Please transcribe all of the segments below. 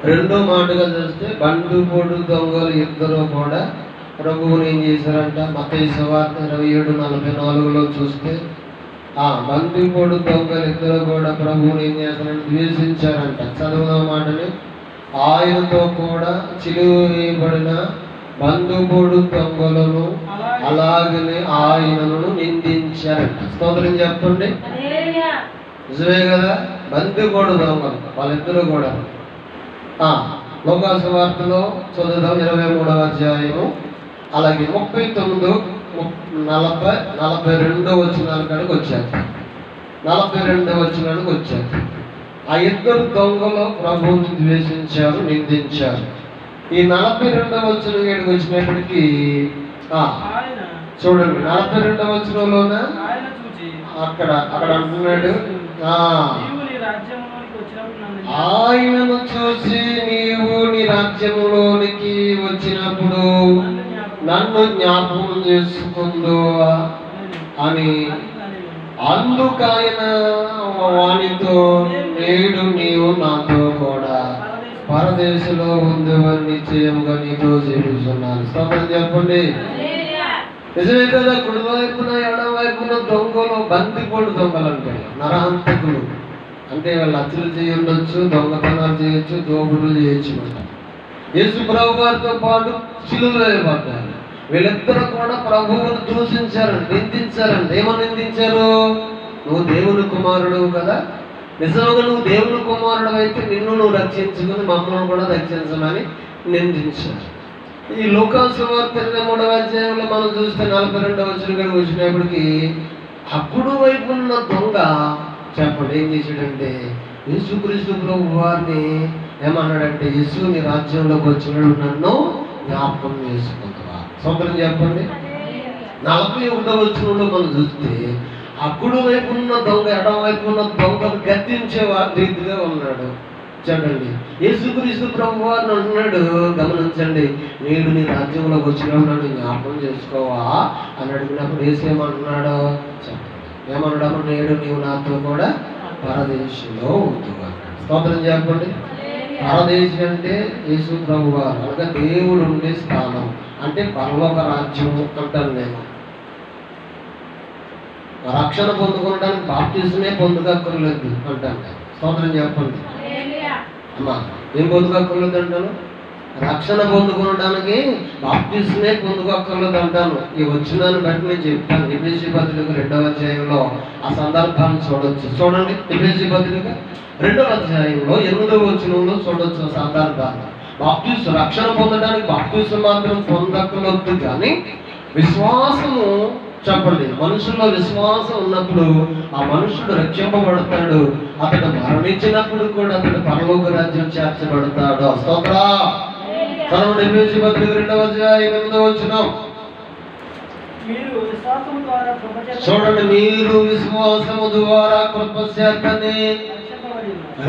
రెండో మాటగా చూస్తే బందుపోడు దొంగలు ఇద్దరు కూడా ప్రభువుని ఏం చేశారంట? మత్తయి సువార్త 27:44లో చూస్తే బందుపోడు దొంగలు ఇద్దరు కూడా ప్రభువుని ఏం చేశారంటే ద్వేషించారంట. చదువున మాటని, ఆయనతో కూడా సిలువ వేయబడిన బందుపోడు దొంగలను అలాగనే ఆయనను నిందించారంట. స్తోత్రం చెప్పండి. నిజమే కదా? బందుపోడు దొంగలు వాళ్ళిద్దరూ కూడా లోకాసు వార్తలో చదువుదాం 23వ అధ్యాయము, అలాగే 39, 40, 42 వచనాల కాడికి వచ్చారు. 42 వచనానికి వచ్చారు. ఆ ఇద్దరు దొంగలు ప్రభువుని ద్వేషించారు, నిందించారు. ఈ 42వ వచనం ఏడికి వచ్చినప్పటికీ చూడండి, 42వ వచనంలోన అక్కడ అంటున్నాడు, ఆయనను చూసి నీవు నీ రాజ్యములోనికి వచ్చినప్పుడు నన్ను జ్ఞాపకం చేసుకుందువా అని. అందుకైన వానితో నేడు నీవు నాతో కూడా పరదేశంలో ఉందని నిశ్చయముగా నీతో చెబుతున్నాను. స్తోత్రం చెప్పండి. నిజమే కదా? కుడి వైపున ఎడం వైపున దొంగలు, బందిపోడు దొంగలు అంటే నరహంతకులు. అంటే వాళ్ళు హత్యలు చేయొచ్చు, దొంగతనాలు చేయొచ్చు, దోపిడులు చేయొచ్చు. యేసు ప్రభు వారితో పాటు సిలువ వేయబడ్డారు. వీళ్ళిద్దరూ కూడా ప్రభువును దూషించారండి, నిందించారండి. ఏమని నిందించారు? నువ్వు దేవుని కుమారుడు కదా, నిజంగా నువ్వు దేవుని కుమారుడు అయితే నువ్వు రక్షించుకుని మమ్మల్ని కూడా రక్షించమని నిందించారు. ఈ లోకాసు వార్త 23వ అధ్యాయంలో మనం చూస్తే 42వ వచనం వచ్చినప్పటికీ అప్పుడు వైపు ఉన్న దొంగ చెప్పండి ఏం చేశాడంటే, యేసుక్రీస్తు ప్రభు వారిని ఏమన్నాడంటే, యేసు నీ రాజ్యంలోకి వచ్చినాడు, నన్ను జ్ఞాపకం చేసుకుంటావా? సొంతం చెప్పండి. 41వ వచనంలో మనం చూస్తే అప్పుడు వైపు ఉన్న దొంగ ఎడం వైపు ఉన్న దొంగను గద్దించే రీతిగా ఉన్నాడు. చూడండి, యేసుక్రీస్తు ప్రభు వారిని అంటున్నాడు, గమనించండి, నేడు నీ రాజ్యంలోకి వచ్చినప్పుడు నన్ను జ్ఞాపకం చేసుకోవా అని అడిగినప్పుడు యేసేమంటున్నాడు చెప్పండి. ఏమన్నాడు? అప్పుడు నేడు నీవు నాతో కూడా పరదేశంలో ఉంటున్నాడు. స్తోత్రం చెప్పండి. పరదేశం అంటే యేసు ప్రభు వారు, అనగా దేవుడు ఉండే స్థానం, అంటే పరలోక రాజ్యం అంటాను నేను. రక్షణ పొందుకోవడానికి బాప్తిజమే పొందుకోక్కర్లేదు అంటాను. స్తోత్రం చెప్పండి. అమ్మా, ఏం పొందుకోక్కర్లేదు అంటాను? రక్షణ పొందుకోవడానికి బాప్తిజమే పొందుకోక్కర్లేదు అంటాను. ఈ వచ్చినాన్ని బట్టి నేను చెప్తాను. ఎఫెసీ పత్రిక 2వ అధ్యాయంలో ఆ సందర్భాన్ని చూడొచ్చు. చూడండి, ఎఫెసీ పత్రిక 2వ అధ్యాయంలో 8వ వచనంలో చూడొచ్చు ఆ సందర్భాన్ని. బాప్తిజం, రక్షణ పొందడానికి బాప్తిజం మాత్రం పొందక్కర్లేదు, కానీ విశ్వాసము చెప్పండి, మనుషుల్లో విశ్వాసం ఉన్నప్పుడు ఆ మనుషుడు రక్షింపబడతాడు. అతడు మరణించినప్పుడు కూడా అతడు పరలోక రాజ్యం చేర్చబడతాడు. స్తోత్రం. చదవండి, ఎఫెసీ పత్రిక 2వ అధ్యాయం 8వ వచనం. చూడండి, మీరు విశ్వాసము ద్వారా కృప చేతనే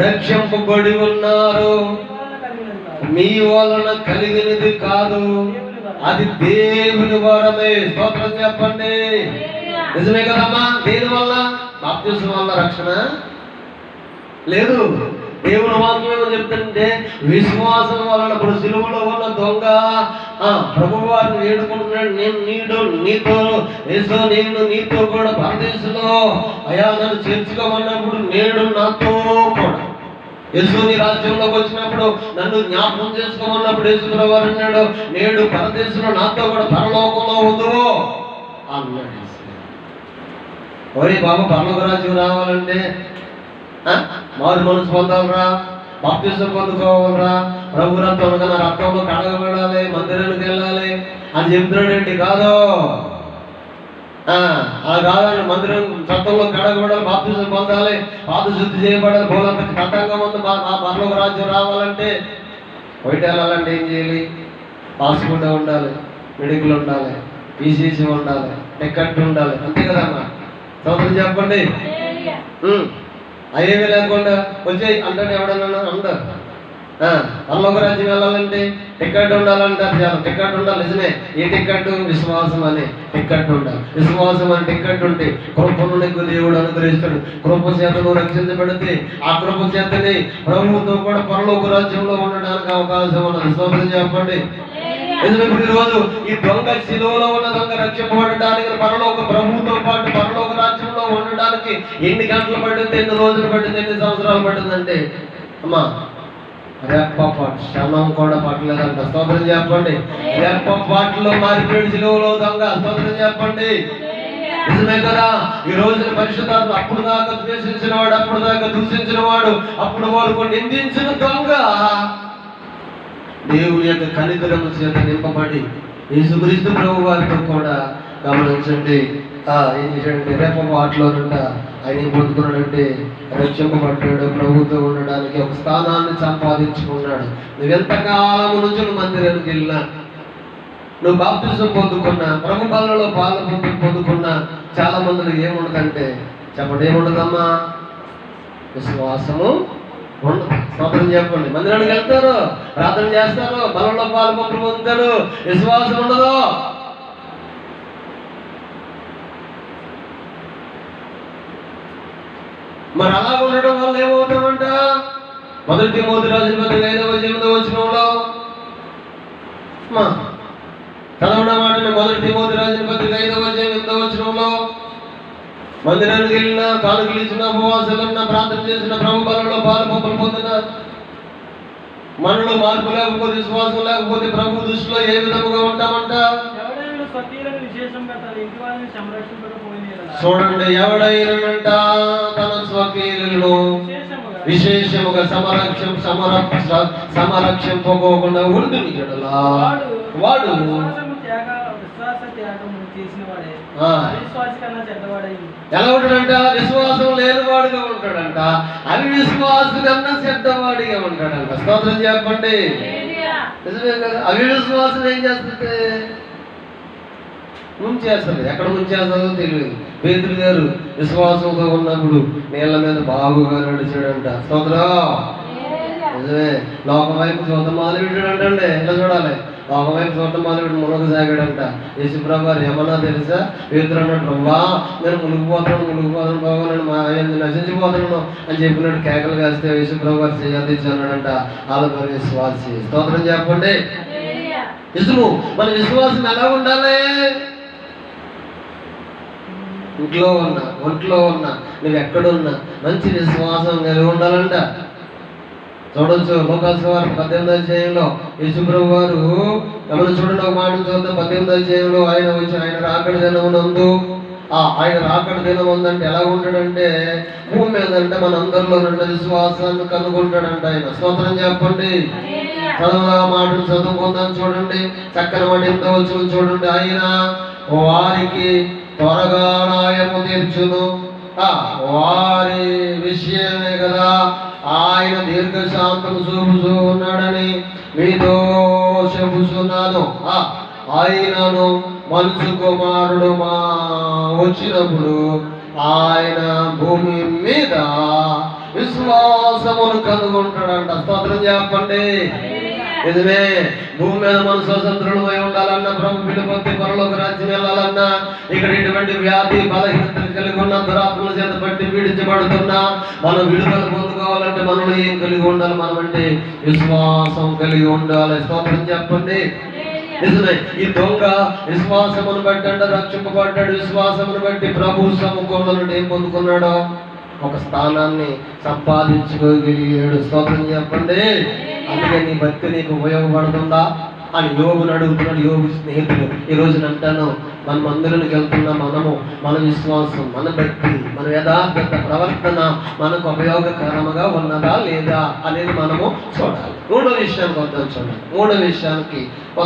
రక్షింపబడి ఉన్నారు. మీ వలన కలిగినది కాదు, అది దేవుని వరమే. స్తోత్రం చెప్పండి. నిజమే కదమ్మా? దేని వల్ల? బాప్తిజం వల్ల రక్షణ లేదు. దేవుని వాక్యం ఏమో చెప్తుంటే విశ్వాసం వలన. ఇప్పుడు సిలువలో ఉన్న దొంగ ప్రభు వారిని వేడుకుంటున్నాడు, నేను నీతో కూడా పరదేశంలో అయా నన్ను చేర్చుకోమన్నప్పుడు నేడు నాతో కూడా. యేసుని రాజ్యంలోకి వచ్చినప్పుడు నన్ను జ్ఞాపకం చేసుకోమన్నప్పుడు యేసుప్రభు వారు అన్నాడు, నేడు పరదేశంలో నాతో కూడా పరలోకంలో ఉందో అన్నాడు. ఓరే బాబు, పరలోక రాజ్యం రావాలంటే మారు మనసు పొందాలరా, బాప్తిజం పొందుకోవాలరా, ప్రభు రక్తం నా రక్తంలో కడగబడాలి, మందిరానికి వెళ్ళాలి అని చెప్తున్నాడండి. కాదు, అలా కాదండి. మందిరం రక్తంలో కడగబడాలి, బాప్తిజం పొందాలి, పాత శుద్ధి చేయబడాలి, భూలంతా కట్టంగా ఉంది. పరలోక రాజ్యం రావాలంటే బయట వెళ్ళాలంటే ఏం చేయాలి? పాస్పోర్ట్ ఉండాలి, మెడికల్ ఉండాలి, పీసీసీ ఉండాలి, టికెట్ ఉండాలి, అంతే కదమ్మా? సోదరు చెప్పండి. అవేమి లేకుండా వచ్చే అంటే ఎవడన్నా అందరు పరలోక రాజ్యం వెళ్ళాలంటే టికెట్ ఉండాలంటారు. చాలా టికెట్ ఉండాలి, నిజమే. ఏ టికెట్? విశ్వాసం అనే టికెట్ ఉండాలి. విశ్వాసం అనే టికెట్ ఉంటే కృపను నీకు దేవుడు అనుగ్రహిస్తాడు. కృప చేత నువ్వు రక్షించబడితే ఆ కృప చేతని ప్రభువుతో కూడా పరలోక రాజ్యంలో ఉండడానికి అవకాశం ఉన్నది. స్తోత్రం చెప్పండి. ఎందుకంటే ఈరోజు ఈ దొంగ శిలువలో ఉన్న దొంగ రక్షింపబడడానికి ప్రభువుతో పాటు పరలోక రాజ్యంలో ఉండడానికి ఎన్ని గంటలు పట్టింది, ఎన్ని రోజులు పట్టింది, ఎన్ని సంవత్సరాలు పట్టిందంటే అమ్మా రెప్పపాటు క్షణం కూడా పట్టలేదంట. స్తోత్రం చెప్పండి. రెప్పపాటులో మారిపోయాడు శిలువలో దొంగ. స్తోత్రం చెప్పండి. నిజమే కదా. ఈ రోజున పరిశుద్ధాత్మ అప్పుడు దాకా ద్వేషించిన వాడు, అప్పుడు దాకా దూషించిన వాడు, అప్పుడు వరకు నిందించిన దొంగ దేవుని యొక్క కనికరము చేత నింపబడి యేసుక్రీస్తు ప్రభు వారితో కూడా గమనించండి ఏం చేశాడంటే రెప్పపాటులో ఆయన ఏం పొందుకున్నాడంటే రక్షింపబడ్డాడు. ప్రభుతో ఉండడానికి ఒక స్థానాన్ని సంపాదించుకున్నాడు. నువ్వెంతకాలం నుంచి నువ్వు మందిరానికి వెళ్ళినా, నువ్వు బాప్తిజం పొందుకున్నా, ప్రభు పాలనలో పొందుకున్నా చాలా మందిలో ఏముండదంటే చెప్పండి, ఏముండదమ్మా? విశ్వాసము ఉండదు. స్తోత్రం చెప్పండి. మందిరానికి వెళ్తారు, ప్రార్థన చేస్తారు, బలంలో పాలు పొందుతారు, విశ్వాసం ఉండదు. మరి అలా ఉండడం వల్ల ఏమవుతామంట? 1 తిమోతి రాసిన పత్రిక 5వ అధ్యాయం 8వ వచనంలో చదవడం మాటని 1 తిమోతి రాసిన పత్రిక 5వ అధ్యాయం 8వ వచనంలో మందిరానికి వెళ్ళినా, కానుకలు ఇచ్చిన, ఉపవాసాలున్నా, ప్రార్థన చేసిన, ప్రభు బలంలో పాలు పొందిన మనలో మార్పు లేకపోతే, విశ్వాసం లేకపోతే ప్రభు దృష్టిలో ఏ విధముగా ఉంటామంట? చూడండి, ఎవడైనంట తన స్వకీయులను విశేషముగా సమరక్షింపకోకుండా ఉండుని ఎడలా వాడు ఎలా ఉంటాడంట? విశ్వాసం లేనివాడిగా ఉంటాడంట. అవిశ్వాసు కన్నా చెడ్డవాడిగా ఉంటాడంట. స్తోత్రం చెప్పండి. నిజమే కదా. అవిశ్వాసం ఏం చేస్తుంది? ముంచేస్తుంది. ఎక్కడ ముంచేస్తుందో తెలియదు. పేతురు గారు విశ్వాసంతో ఉన్నప్పుడు నీళ్ళ మీద బాగుగా నడిచాడంట. స్తోత్రం. నిజమే. లోకం వైపు చూద్దాం మొదలు పెట్టాడంటే ఎలా చూడాలి? లోకం వైపు చూడటం మొదలు పెట్టి మునగ సాగాడంట. యేసుప్రభు గారు ఏమన్నా తెలుసా? పేతురు అన్నాడు, ప్రభా నేను మునిగిపోతాను బాబు, నేను నశించిపోతున్నాను అని చెప్పినట్టు కేకలు వేస్తే యేసుప్రభు గారు చేయాలన్నాడంట. వాళ్ళ విశ్వాసి. స్తోత్రం చెప్పండి. నిజము. మన విశ్వాసం ఎలా ఉండాలి? ఇంట్లో ఉన్నా, ఒంట్లో ఉన్నా, నువ్వు ఎక్కడున్నా మంచి విశ్వాసం కలిగి ఉండాలంట. చూడొచ్చు లోకాసు వారు 18వ అధ్యాయంలో యేసుప్రభు వారు చూడండి, ఒక మాట చూద్దాం. 18వ అధ్యాయంలో ఆయన వచ్చి ఆయన రాకడ దినమునందు ఆయన రాకడ దినం ఉందంటే ఎలా ఉంటాడంటే భూమి మీద అంటే మన అందరిలో ఉన్న విశ్వాసాన్ని కనుగొంటాడంట ఆయన. స్తోత్రం చెప్పండి. చదువుగా మాటలు చదువుకుందాం. చూడండి, చక్కని మాట ఎంత వచ్చు చూడండి. ఆయన వారికి త్వరగా న్యాయము తీర్చును, వారి విషయమే కదా ఆయన దీర్ఘశాంతం చూపుతూ ఉన్నాడని మీతో చెబుతున్నాను. ఆయనను మనుషు కుమారుడు వచ్చినప్పుడు ఆయన భూమి మీద విశ్వాసమును కనుగొంటాడంట. స్తోత్రం చెప్పండి. నిజమే. భూమి మీద మనం స్వతంత్రులమై ఉండాలన్నా, ప్రభు పిలుపొంది పరలోక రాజ్యం వెళ్ళాలన్నా, ఇక్కడ ఇటువంటి వ్యాధి బలహీనతలు కలిగి ఉన్న దురాత్మల చేత బట్టి పీడించబడుతున్నా మనం విడుదల పొందుకోవాలంటే మనలో ఏం కలిగి ఉండాలి? మనం అంటే విశ్వాసం కలిగి ఉండాలి. స్తోత్రం చెప్పండి. నిజమే. ఈ దొంగ విశ్వాసమును బట్టి అంటే రక్షింపబడ్డాడు. విశ్వాసమును బట్టి ప్రభు సముఖంలో నుండి ఏం పొందుకున్నాడో ఒక స్థానాన్ని సంపాదించుకోగలిగాడు. స్తోత్రం చెప్పండి. అందుకే నీ భక్తి నీకు ఉపయోగపడుతుందా అని యోగుని అడుగుతున్నాడు. యోగు స్నేహితులు ఈ రోజున అంటాను, మన మందిరానికి వెళ్తున్న మనము మన విశ్వాసం, మన భక్తి, మన యథార్థత ప్రవర్తన మనకు ఉపయోగకరముగా ఉన్నదా లేదా అనేది మనము చూడాలి. 3వ విషయానికి వద్దాం. చూడండి, 3వ విషయానికి